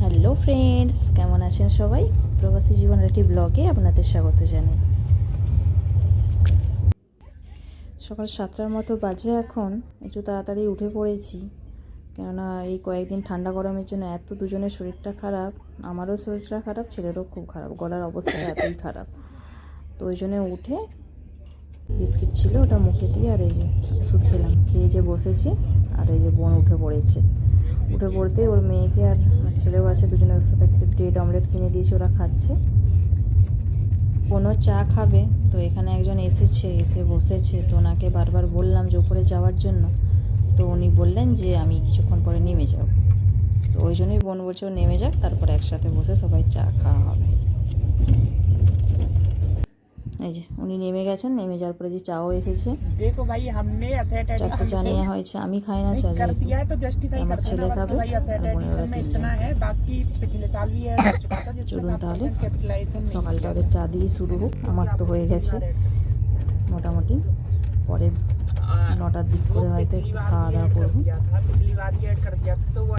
Hello friends, কেমন আছেন সবাই? প্রবাসী জীবনের একটি ব্লগে আপনাদের স্বাগত জানাই। সকাল 7টার মতো বাজে এখন। একটু তাড়াতাড়ি উঠে পড়েছি, কেননা এই কয়েকদিন ঠান্ডা গরমের জন্য এত দুজনের শরীরটা খারাপ। আমারও শরীরটা খারাপ, ছেলেরও খুব খারাপ, গলার অবস্থা এতই খারাপ। তো ওই জন্য উঠে বিস্কিট ছিল ওটা মুখে দিয়ে আর এই যে ওষুধ খেলাম, খেয়ে যে বসেছি। আর এই যে বোন উঠে পড়েছে। উঠে পড়তে ওর মেয়েকে আর আমার ছেলেও আছে, দুজনের ওর সাথে একটা ব্রেড অমলেট কিনে দিয়েছি, ওরা খাচ্ছে। কোনো চা খাবে, তো এখানে একজন এসে বসেছে, তো ওনাকে বারবার বললাম যে উপরে যাওয়ার জন্য। তো উনি বললেন যে আমি কিছুক্ষণ পরে নেমে যাব। তো ওই জন্যই বোন বলছে ও নেমে যাক, তারপরে একসাথে বসে সবাই চা খাওয়া হবে। এই যে উনি নেমে গেছেন, নেমে যাওয়ার পরে যে চাও এসেছে। देखो भाई हमने असेट চারটে চা নেওয়া হয়েছে, আমি খাই না চা, कर दिया है तो जस्टिफाई আমার करते हैं ছেলে ना, बस খাবে तो भाई असेट আর বোনেরা एडिशन में তিনজন। इतना है। बाकी पिछले साल भी ऐड हो चुका था जिसमें চলুন তাহলে 7% कैपिटलाइजेशन नहीं সকালটা किया ওদের চা দিয়ে শুরু হোক। আমার তো হয়ে গেছে মোটামুটি, পরে 9টার দিক করে হয়তো একটু খাওয়া দাওয়া করবো। था। पिछली बार ही ऐड कर दिया था तो वो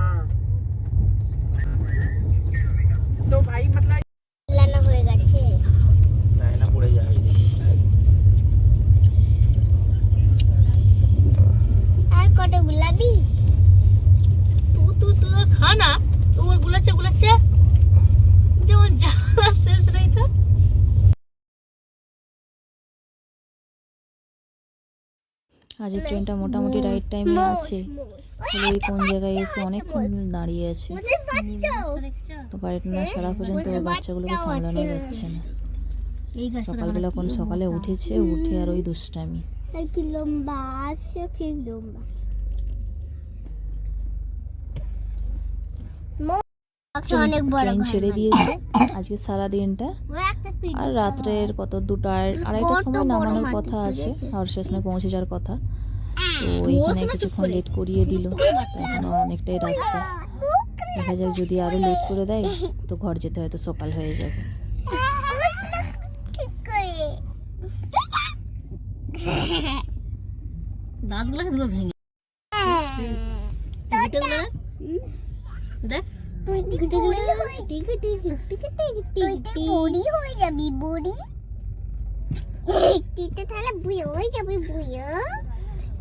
तो भाई मतलब লানা হয়ে গেছে। ना पड़े जाए আর কত গুলাবি? তোর খানা তোর গুলাচ্ছে যেমন জ্বালা শেষ নাই তো। আর এই ট্রেনটা মোটামুটি রাইট টাইমে আছে, তাহলে এই কোন জায়গায় এসে অনেকক্ষণ দাঁড়িয়ে আছে। তো বাড়িটা না সারা পর্যন্ত ওর বাচ্চাগুলোকে সামলানো যাচ্ছে না। সকালবেলা কোন সকালে উঠেছে, উঠে আর ওই দুষ্টামি। কি লম্বা আছে, ঠিক লম্বা। অনেক বড় ট্রেন ছেড়ে দিয়েছে আজকে সারা দিনটা। আর রাত্রের কত 2টা আড়াইটার সময় নামানোর কথা আছে, আর স্টেশনে পৌঁছে যাওয়ার কথা। তো ওইখানে কিছুক্ষণ লেট করিয়ে দিল, এখনো অনেকটাই রাস্তা। দেখা যাক, যদি আরো লেট করে দেয় তো ঘর যেতে হয়তো সকাল হয়ে যাবে। দাঁতগুলো দেবো ভেঙে। দেখ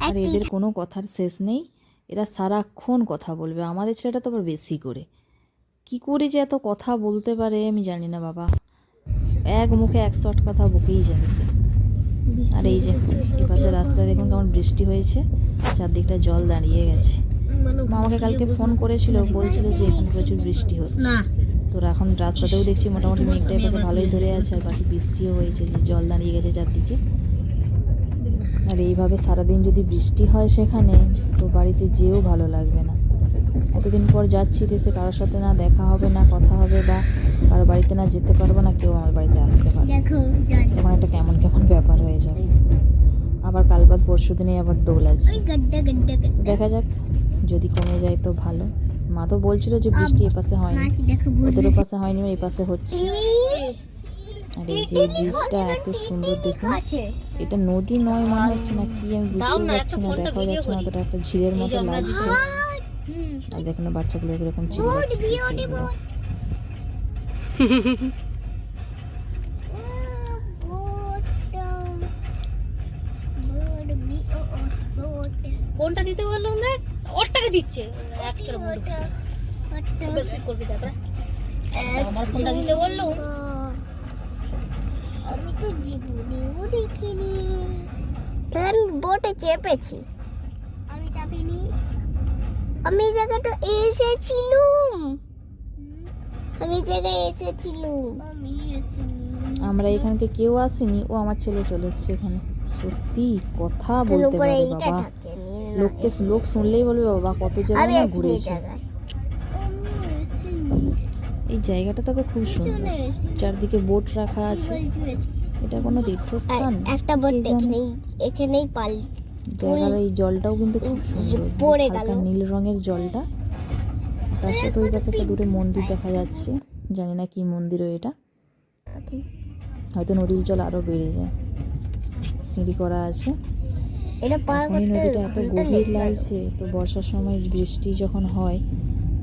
আর এদের কোনো কথার শেষ নেই, এরা সারাক্ষণ কথা বলবে। আমাদের ছেলেটা তো আবার বেশি করে, কি করে যে এত কথা বলতে পারে আমি জানি না বাবা। এক মুখে 100 কথা বকেই যাবে সে। আর এই যে এপাশে রাস্তায় দেখুন কেমন বৃষ্টি হয়েছে, চারদিকটা জল দাঁড়িয়ে গেছে। মা আমাকে কালকে ফোন করেছিল, বলছিল যে এখানে প্রচুর বৃষ্টি হচ্ছে। তো এখন রাস্তাতেও দেখছি মোটামুটি মেঘটা এপাশে ভালোই ধরে আছে, আর বাকি বৃষ্টিও হয়েছে, যে জল দাঁড়িয়ে গেছে চারদিকে। আর এইভাবে সারাদিন যদি বৃষ্টি হয় সেখানে, তো বাড়িতে যেও ভালো লাগবে না। এতদিন পর যাচ্ছি, দেশে কারোর সাথে না দেখা হবে, না কথা হবে, বা কারো বাড়িতে না যেতে পারবো, না কেউ আমার বাড়িতে আসতে পারবে। তখন একটা কেমন কেমন ব্যাপার হয়ে যাবে। আবার কাল বাদ পরশু দিনে আবার দোল আছে। তো দেখা যাক, যদি কমে যায় তো ভালো। মা তো বলছিল যে বৃষ্টি এপাশে হয়নি, ওদের পাশে হয়নি, এপাশে হচ্ছে। আর এই যে ব্রিজটা এত সুন্দর দেখুন, এটা নদী নয় মনে হচ্ছে, না কি আমি বুঝতে পারছি না, দেখা যাচ্ছে না, ওটা একটা ঝিলের মতো লাগছে। আর দেখুন বাচ্চাগুলো এরকম চিল্লাচ্ছে। কোনটা দিতে বললাম না, ওরটাকে দিচ্ছে। আমার কোনটা দিতে বললো, আমি তো জীবনেও দেখিনি। আমি বোটে চেপেছি, আমি চাপিনি। আমি জায়গাটা এসেছিলাম, আমি জায়গায় এসেছিলাম। আমরা এখানকে কেউ আসেনি, ও আমার ছেলে চলে এসছে এখানে। সত্যি কথা বলতে পারে বাবা, লোক শুনলেই বলবে বাবা কত জায়গায় না ঘুরেছে। এই জায়গাটা তবে খুব সুন্দর, চারদিকে বোট রাখা আছে। এটা কোনো তীর্থস্থান একটা বোট এখানেই পাল। জায়গার এই জলটাও কিন্তু খুব সুন্দর, হালকা নীল রঙের জলটা। তার সাথে ওই পাশে একটা দূরে মন্দির দেখা যাচ্ছে, জানি না কি মন্দির এটা। হয়তো নদীর জল আরো বেড়ে যায়। সিঁড়ি করা আছে। এখনই নদীটা এত গভীর লাগছে, তো বর্ষার সময় বৃষ্টি যখন হয়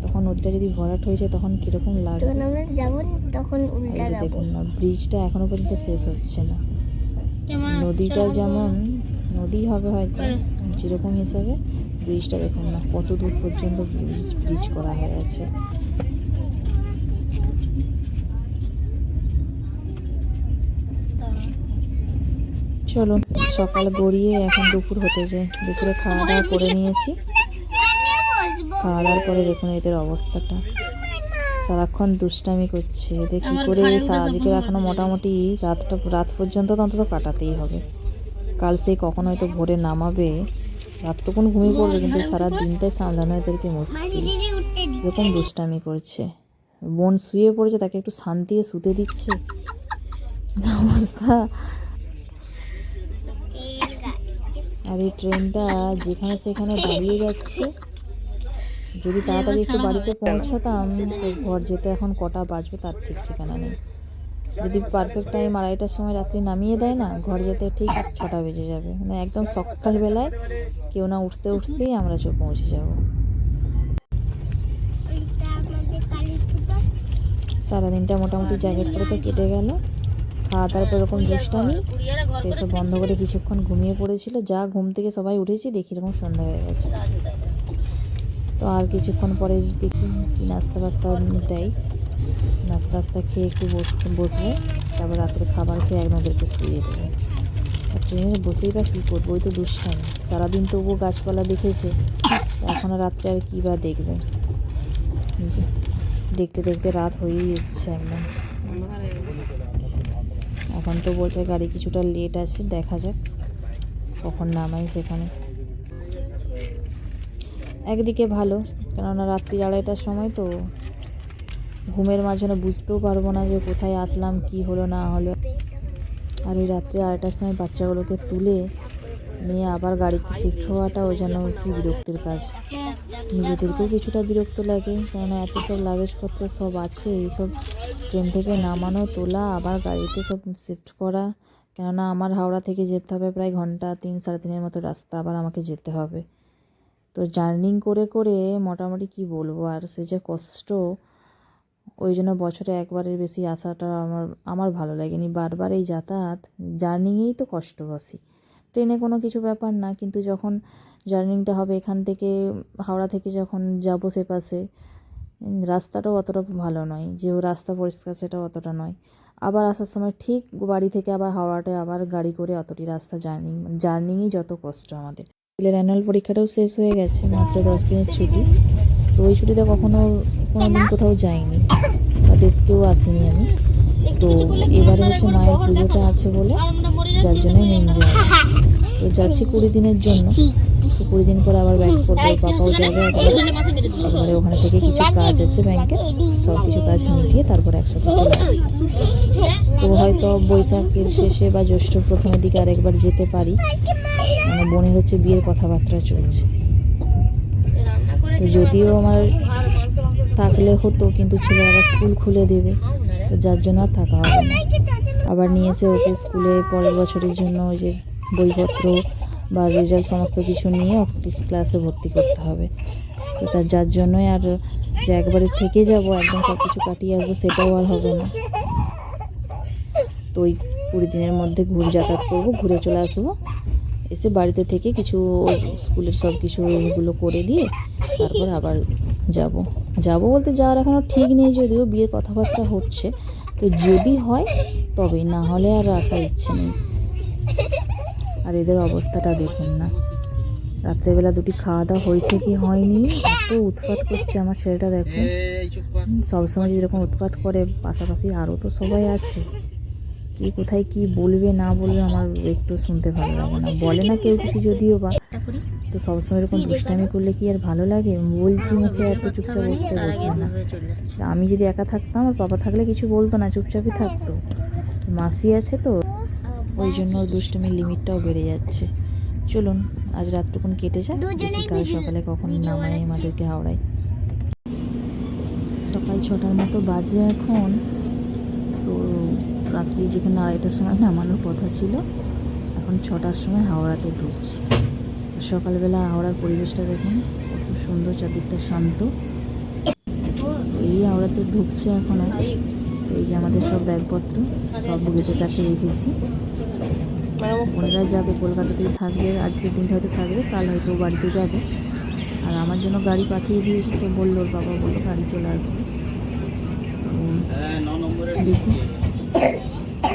তখন নদীটা যদি ভরাট হয়ে যায় তখন কীরকম লাগবে। তখন আমরা যাবো, তখন এই উল্টা যে যাবো। দেখুন না, ব্রিজটা এখনো পর্যন্ত শেষ হচ্ছে না। কেমন? নদীটা যেমন নদী হবে হয়তো, যেরকম হিসাবে ব্রিজটা দেখুন না কত দূর পর্যন্ত ব্রিজ করা হয়ে আছে। চলুন, সকাল গড়িয়ে এখন দুপুর হতে যায়। দুপুরে খাওয়া দাওয়া করে নিয়েছি। খাওয়া দাওয়ার পরে দেখুন এদের অবস্থাটা, সারাক্ষণ দুষ্টামি করছে। এদের কী করে আজকে এখনো মোটামুটি রাত পর্যন্ত তো অন্তত কাটাতেই হবে। কাল সেই কখন হয়তো ভোরে নামাবে, রাতটুকুন ঘুমিয়ে পড়বে, কিন্তু সারা দিনটাই সামলানো এদেরকে মুশকিল। এরকম দুষ্টামি করছে। বোন শুয়ে পড়েছে, তাকে একটু শান্তিতে শুতে দিচ্ছে অবস্থা। আর এই ট্রেনটা যেখানে সেখানে দাঁড়িয়ে যাচ্ছে। যদি তাড়াতাড়ি একটু বাড়িতে পৌঁছাতাম তো ঘর যেতে এখন কটা বাজবে তার ঠিক ঠিকানা নেই। যদি পারফেক্ট টাইম 2:30টার সময় রাত্রি নামিয়ে দেয় না, ঘর যেতে ঠিক 6টা বেজে যাবে। মানে একদম সকালবেলায় কেউ না উঠতে উঠতেই আমরা পৌঁছে যাব। সারাদিনটা মোটামুটি জ্যাকেট পরে তো কেটে গেল। খাওয়া দাওয়ার পর এরকম দুষ্টামি, সেসব বন্ধ করে কিছুক্ষণ ঘুমিয়ে পড়েছিল। যা ঘুম থেকে সবাই উঠেছি দেখি এরকম সন্ধ্যা হয়ে গেছে। তো আর কিছুক্ষণ পরে দেখি কি নাস্তা বাস্তা দেয়। নাস্তা খেয়ে একটু বসবো, তারপর রাত্রে খাবার খেয়ে একদম ওদেরকে শুয়ে দেবো। আর ট্রেনে বসেই বা কী করবো, ওই তো দুষ্টামি। সারাদিন তবুও গাছপালা দেখেছে, এখন রাত্রে আর কী বা দেখবে। দেখতে দেখতে রাত হয়েই এসছে একদম। এখন তো বলছে গাড়ি কিছুটা লেট আছে, দেখা যাক কখন নামাই সেখানে। একদিকে ভালো, কেননা রাত্রি 2:30টার সময় তো ঘুমের মাঝখানে বুঝতেও পারবো না যে কোথায় আসলাম, কি হলো না হলো। আর এই রাত্রি 2:30টার সময় বাচ্চাগুলোকে তুলে নিয়ে আবার গাড়িতে শিফট হওয়াটাও যেন কি বিরক্তির কাজ। নিজেদেরকেও কিছুটা বিরক্ত লাগে, কেননা এত সব লাগেজপত্র সব আছে, এইসব ট্রেন থেকে নামানো, তোলা, আবার গাড়িতে সব শিফট করা। কেননা আমার হাওড়া থেকে যেতে হবে প্রায় 3-3.5 মতো রাস্তা, আবার আমাকে যেতে হবে। তো জার্নিং করে করে মোটামুটি কি বলবো, আর সে যে কষ্ট। ওই জন্য বছরে একবারের বেশি আসাটা আমার ভালো লাগেনি। বারবার এই যাতায়াত জার্নিংয়েই তো কষ্ট বসি। ট্রেনে কোনো কিছু ব্যাপার না, কিন্তু যখন জার্নিংটা হবে এখান থেকে হাওড়া থেকে যখন যাব সে পাশে, রাস্তাটাও অতটা ভালো নয়। যে রাস্তা পরিষ্কার সেটাও অতটা নয়। আবার আসার সময় ঠিক বাড়ি থেকে আবার হাওড়াটায় আবার গাড়ি করে অতটি রাস্তা জার্নিংই যত কষ্ট আমাদের। ছেলের অ্যানুয়াল পরীক্ষাটাও শেষ হয়ে গেছে, মাত্র 10 দিনের ছুটি। তো ওই ছুটিতে কোনো দিন কোথাও যাইনি বা দেশকেও আসিনি আমি। তো এবারে হচ্ছে মায়ের পুজোটা আছে বলে, যার জন্যই মেন যাই। তো যাচ্ছি 20 দিনের জন্য। তো 20 দিন পরে আবার ব্যাক করবো, পাপাও যাবে। তারপরে ওখানে থেকে কিছু কাজ আছে ব্যাংকে, সব কিছু কাজ মিটিয়ে তারপরে একসাথে চলে আসবো। তো হয়তো বৈশাখের শেষে বা জ্যৈষ্ঠ প্রথমের দিকে আরেকবার যেতে পারি। মানে বোনের হচ্ছে বিয়ের কথাবার্তা চলছে। তো যদিও আমার থাকলে হতো, কিন্তু ছেলে আবার স্কুল খুলে দেবে, তো যার জন্য আর থাকা হবে না। আবার নিয়ে এসে ওকে স্কুলে পরের বছরের জন্য ওই যে বইপত্র বা রেজাল্ট সমস্ত কিছু নিয়ে ওকে ক্লাসে ভর্তি করতে হবে। তো যার জন্যই আর যে একবারে থেকে যাব একদম সব কিছু কাটিয়ে আসবো সেটাও আর হবে না। তো ওই 20 দিনের মধ্যে যাতায়াত করবো, ঘুরে চলে আসবো। এসে বাড়িতে থেকে কিছু স্কুলের সব কিছু এগুলো করে দিয়ে তারপর আবার যাব বলতে যাওয়ার এখনও ঠিক নেই, যদিও বিয়ের কথাবার্তা হচ্ছে। তো যদি হয় তবেই, না হলে আর আসার ইচ্ছে নেই। আর এদের অবস্থাটা দেখুন না, রাত্রেবেলা দুটি খাওয়া দাওয়া হয়েছে কি হয়নি, এত উৎপাত করছে আমার ছেলেটা। দেখুন সবসময় যেরকম উৎপাত করে, পাশাপাশি আরও তো সবাই আছে। কে কোথায় কি বলবে না বলবে আমার একটু শুনতে ভালো লাগে না। বলে না কেউ কিছু যদিও বা, তো সবসময় এরকম দুষ্টামি করলে কি আর ভালো লাগে? বলছি মুখে এত চুপচাপ বসতে না। আমি যদি একা থাকতাম, আর বাবা থাকলে কিছু বলতো না, চুপচাপই থাকতো। মাসি আছে তো, ওই জন্য ওর দুষ্টামির লিমিটটাও বেড়ে যাচ্ছে। চলুন আজ রাতটুকুন কেটে যাক, দেখি কাল সকালে কখন নামায় আমাদেরকে হাওড়ায়। সকাল 6টার মতো বাজে এখন। তো রাত্রি যেখানে 2:30টার সময় নামানোর কথা ছিল, এখন 6টার সময় হাওড়াতে ঢুকছি। সকালবেলা হাওড়ার পরিবেশটা দেখুন কত সুন্দর, চারদিকটা শান্ত। মধ্যে ঢুকছে এখনও। এই যে আমাদের সব ব্যাগপত্র সব গেটের কাছে রেখেছি। বোনেরা যাবে, কলকাতাতেই থাকবে, আজকের দিনটা হয়তো থাকবে, কাল হয়তো বাড়িতে যাবে। আর আমার জন্য গাড়ি পাঠিয়ে দিয়েছে, সে বললো, ওর বাবা বললো গাড়ি চলে আসবে। তো দেখি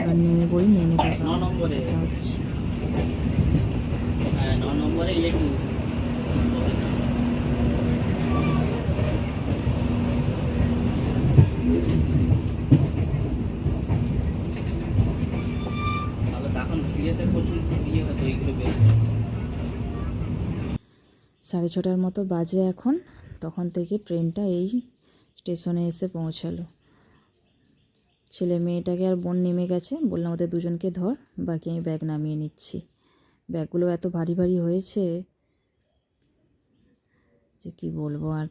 এবার নেমে পড়ি, নেমে দেখা হচ্ছে। সাড়ে 6টার মতো বাজে এখন। তখন থেকে ট্রেনটা এই স্টেশনে এসে পৌঁছালো। ছেলে মেয়েটাকে আর বোন নেমে গেছে, বললাম ওদের দুজনকে ধর, বাকি আমি ব্যাগ নামিয়ে নিচ্ছি। ব্যাগগুলো এত ভারী ভারী হয়েছে যে কি বলবো। আর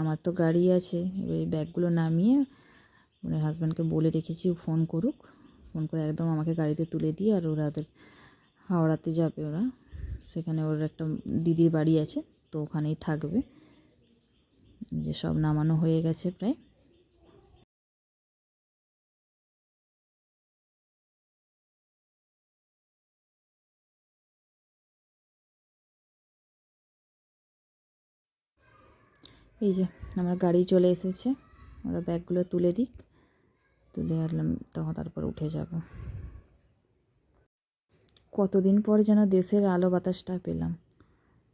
আমার তো গাড়ি আছে, এবার এই ব্যাগগুলো নামিয়ে বোনের হাজব্যান্ডকে বলে রেখেছি ও ফোন করুক, ফোন করে একদম আমাকে গাড়িতে তুলে দিয়ে, আর ওরা ওদের হাওড়াতে যাবে, ওরা সেখানে ওর একটা দিদির বাড়ি আছে, তো ওখানেই থাকবে। যে সব নামানো হয়ে গেছে প্রায়। এই যে আমার গাড়ি চলে এসেছে, ওরা ব্যাগগুলো তুলে দিক, তুলে আনলাম, তখন তারপর উঠে যাব। কতদিন পরে যেন দেশের আলো বাতাসটা পেলাম,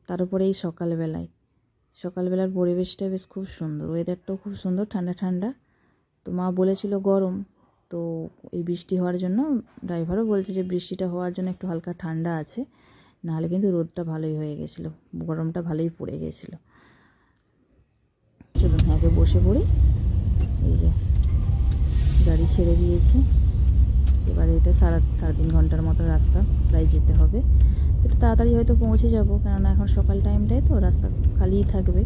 তার উপরে এই সকালবেলার পরিবেশটা বেশ খুব সুন্দর, ওয়েদারটাও খুব সুন্দর, ঠান্ডা ঠান্ডা। তো মা বলেছিল গরম, তো এই বৃষ্টি হওয়ার জন্য ড্রাইভারও বলছে যে বৃষ্টিটা হওয়ার জন্য একটু হালকা ঠান্ডা আছে, নাহলে কিন্তু রোদটা ভালোই হয়ে গেছিলো, গরমটা ভালোই পড়ে গেছিলো। চলুন আগে বসে পড়ি। এই যে গাড়ি ছেড়ে দিয়েছি, এবারে এটা সাড়ে 3.5 ঘন্টার মতো রাস্তা প্রায় যেতে হবে। তো একটু তাড়াতাড়ি হয়তো পৌঁছে যাব, কেননা এখন সকাল টাইমটায় তো রাস্তা খালিই থাকবে,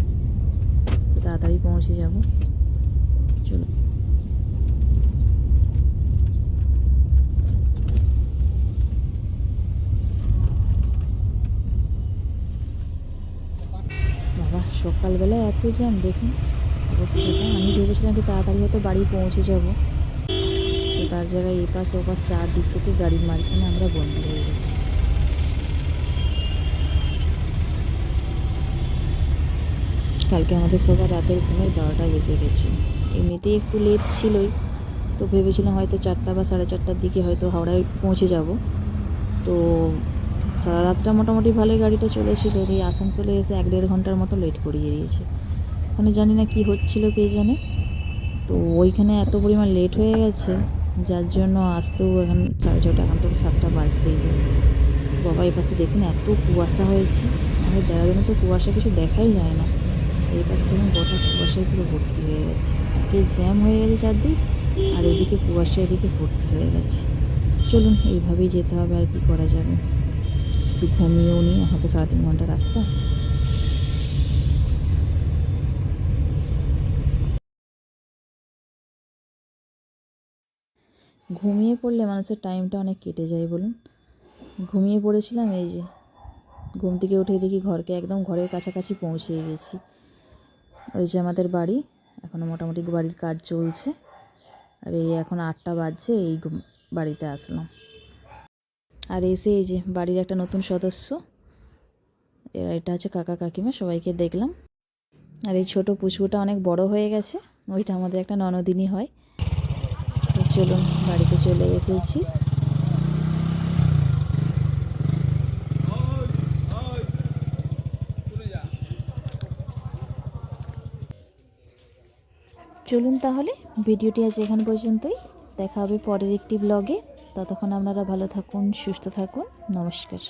তো তাড়াতাড়ি পৌঁছে যাব। চলুন। বাবা সকালবেলা এত জ্যাম, দেখুন অবস্থাটা। আমি ভেবেছিলাম একটু তাড়াতাড়ি হয়তো বাড়ি পৌঁছে যাব, তো তার জায়গায় এপাশ ওপাশ চারদিক থেকে গাড়ির মাঝখানে আমরা বন্দী হয়ে গেছি। কালকে আমাদের সবার রাতের ঘুমের 12টা বেজে গেছে। এমনিতেই একটু লেট ছিলই, তো ভেবেছিলাম হয়তো 4টা বা 4:30টার দিকে হয়তো হাওড়ায় পৌঁছে যাব। তো সারা রাতটা মোটামুটি ভালোই গাড়িটা চলেছিল, এই আসানসোলে এসে 1-1.5 ঘন্টার মতো লেট করিয়ে দিয়েছে। ওখানে জানি না কি হচ্ছিল কে জানে, তো ওইখানে এত পরিমাণ লেট হয়ে গেছে, যার জন্য আসতেও এখন 6:30, এখন তো 7টা বাজতেই যায়। বাবা এই পাশে দেখুন এত কুয়াশা হয়েছে, আমাদের দেহরাদূনে তো কুয়াশা কিছু দেখাই যায় না, এই পাশে দেখুন গোটা কুয়াশায় পুরো ভর্তি হয়ে গেছে, একে জ্যাম হয়ে গেছে চারদিক, আর এদিকে কুয়াশা এদিকে ভর্তি হয়ে গেছে। চলুন এইভাবেই যেতে হবে, আর কি করা যাবে। একটু ঘুমিয়েও নিই, এখন তো 3.5 ঘন্টা রাস্তা। ঘুমিয়ে পড়লে মানুষের টাইমটা অনেক কেটে যায় বলুন। ঘুমিয়ে পড়েছিলাম, এই যে ঘুম থেকে উঠে দেখি একদম ঘরের কাছাকাছি পৌঁছে গেছি। ওই যে আমাদের বাড়ি, এখনও মোটামুটি বাড়ির কাজ চলছে, আর এই এখন 8টা বাজছে, এই বাড়িতে আসলাম। আর এসে এই যে বাড়ির একটা নতুন সদস্য, এটা হচ্ছে কাকা কাকিমা, সবাইকে দেখলাম। আর এই ছোটো পুচকুটা অনেক বড় হয়ে গেছে, ওইটা আমাদের একটা ননদিনী হয়। তো চলুন বাড়িতে চলে এসেছি। চলুন তাহলে ভিডিওটি আজ এখান পর্যন্তই, দেখা হবে পরের একটি ব্লগে। ততক্ষণ আপনারা ভালো থাকুন, সুস্থ থাকুন, নমস্কার।